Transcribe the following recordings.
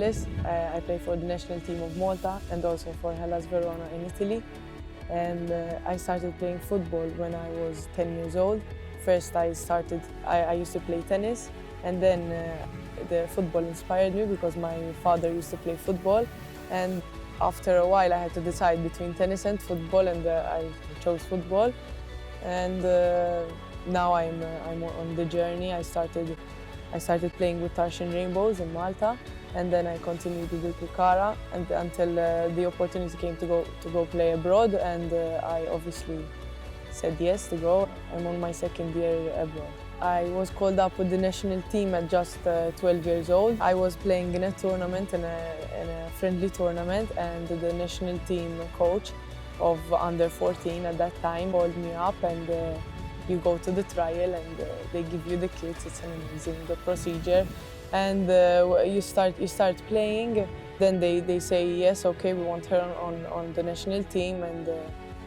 Willis. I play for the national team of Malta and also for Hellas Verona in Italy. And I started playing football when I was 10 years old. First I used to play tennis, and then the football inspired me because my father used to play football. And after a while I had to decide between tennis and football, and I chose football. And now I'm on the journey. I started playing with Tarsian Rainbows in Malta, and then I continued with Kikara until the opportunity came to go play abroad, and I obviously said yes to go. I'm on my second year abroad. I was called up with the national team at just 12 years old. I was playing in a tournament, in a friendly tournament, and the national team coach of under 14 at that time called me up, and you go to the trial and they give you the kits. It's an amazing procedure, and you start playing. Then they say yes, okay, we want her on the national team, and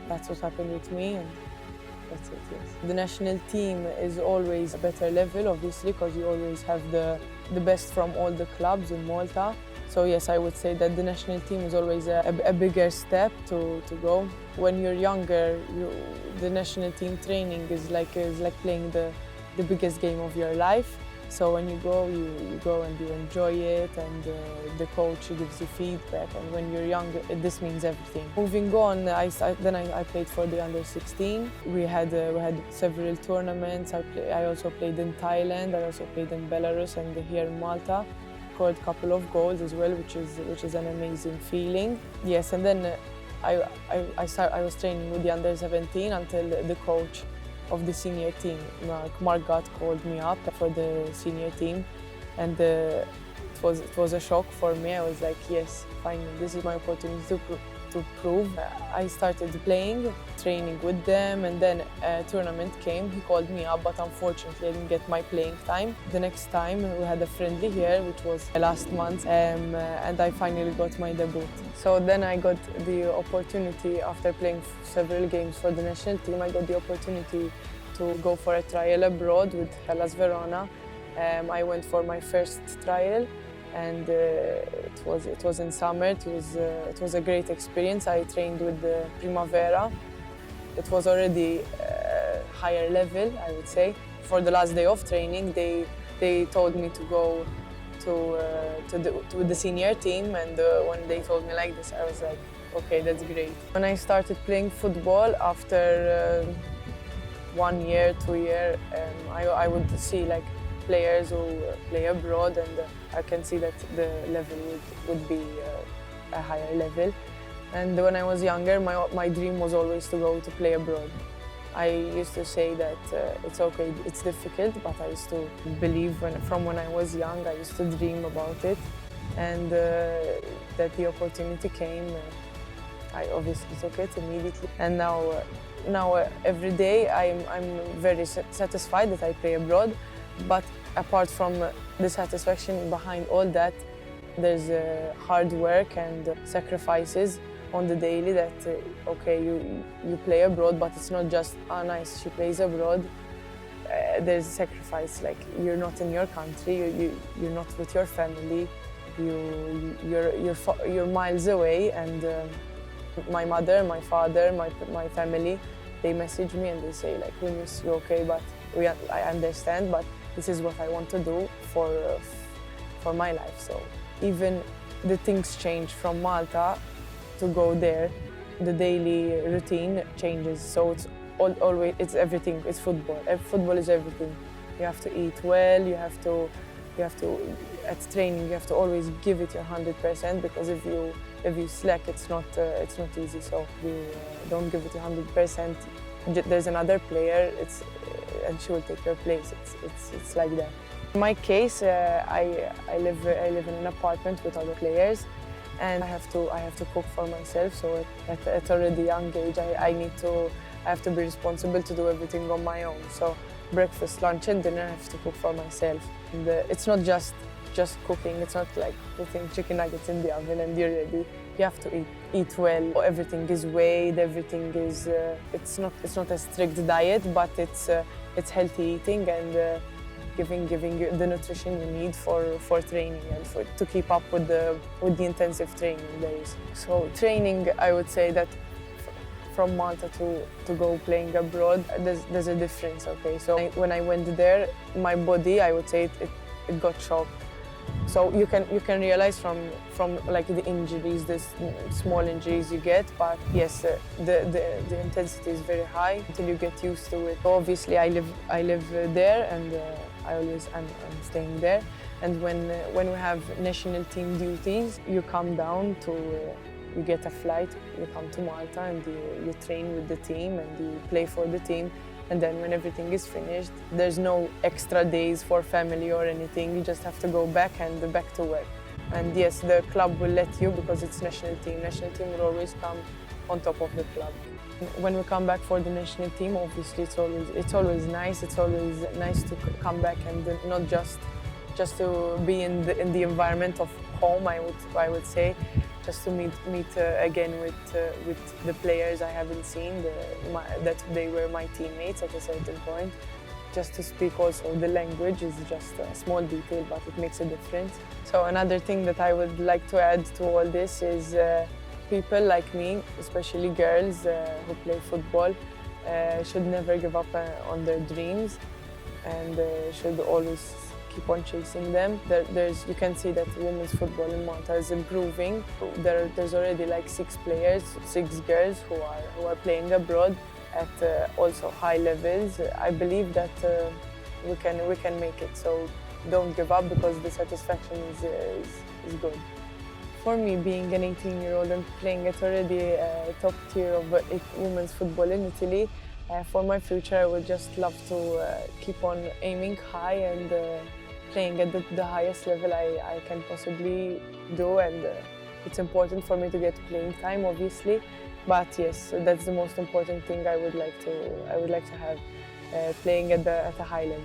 that's what happened with me, and that's it. Yes, the national team is always a better level, obviously, because you always have the best from all the clubs in Malta. So yes, I would say that the national team is always a bigger step to go. When you're younger, the national team training is like playing the biggest game of your life. So when you go and you enjoy it, and the coach gives you feedback. And when you're young, this means everything. Moving on, I played for the under 16. We had several tournaments. I also played in Thailand. I also played in Belarus and here in Malta. Scored a couple of goals as well, which is an amazing feeling. Yes, and then I was training with the under 17 until the coach of the senior team, Mark called me up for the senior team, and it was a shock for me. I was like, yes, finally, this is my opportunity to prove. I started playing, training with them, and then a tournament came. He called me up, but unfortunately I didn't get my playing time. The next time we had a friendly here, which was last month, and I finally got my debut. So then I got the opportunity, after playing several games for the national team, I got the opportunity to go for a trial abroad with Hellas Verona. I went for my first trial, and it was in summer. It was a great experience. I trained with the Primavera. It was already a higher level, I would say. For the last day of training, they told me to go to the senior team, and when they told me like this, I was like, okay, that's great. When I started playing football after 1 year, 2 years, I would see like players who play abroad, and I can see that the level would be a higher level. And when I was younger, my dream was always to go to play abroad. I used to say that it's okay, it's difficult, but I used to believe from when I was young, I used to dream about it, and that the opportunity came. I obviously took it immediately, and now every day I'm very satisfied that I play abroad. But apart from the satisfaction behind all that, there's hard work and sacrifices on the daily. That okay, you play abroad, but it's not just nice, she plays abroad. There's a sacrifice, like you're not in your country, you're not with your family, you're miles away. And my mother, my father, my family, they message me and they say like, we miss you, okay, but I understand, but this is what I want to do for my life. So even the things change from Malta to go there, the daily routine changes. So it's everything. It's football. Football is everything. You have to eat well. You have to at training. You have to always give it your 100%, because if you slack, it's not easy. So you don't give it your 100%. There's another player, and she will take your place. It's like that. In my case, I live in an apartment with other players, and I have to cook for myself. So at already young age, I have to be responsible to do everything on my own. So breakfast, lunch, and dinner I have to cook for myself. And it's not just cooking. It's not like putting chicken nuggets in the oven and you're ready. You have to eat well. Everything is weighed. Everything is. It's not a strict diet, but it's healthy eating, and giving you the nutrition you need for training and to keep up with the intensive training there is. So training, I would say that from Malta to go playing abroad, there's a difference, okay? So when I went there, my body, I would say it got shocked. So you can realize from like the injuries, the small injuries you get, but yes, the intensity is very high until you get used to it. Obviously, I live there, and I'm staying there. And when we have national team duties, you come down to. You get a flight, you come to Malta, and you train with the team and you play for the team. And then when everything is finished, there's no extra days for family or anything. You just have to go back to work. And yes, the club will let you because it's national team. National team will always come on top of the club. When we come back for the national team, obviously it's always nice. It's always nice to come back and not just to be in the environment of home. I would say. Just to meet again with the players I haven't seen, that they were my teammates at a certain point. Just to speak also the language is just a small detail, but it makes a difference. So another thing that I would like to add to all this is people like me, especially girls who play football, should never give up on their dreams and should always keep on chasing them. You can see that women's football in Malta is improving. There's already like 6 girls who are playing abroad at also high levels. I believe that we can make it. So don't give up because the satisfaction is good. For me, being an 18-year-old and playing at already top tier of women's football in Italy, for my future, I would just love to keep on aiming high and playing at the highest level I can possibly do. And it's important for me to get playing time, obviously. But yes, that's the most important thing I would like to have, playing at a high level.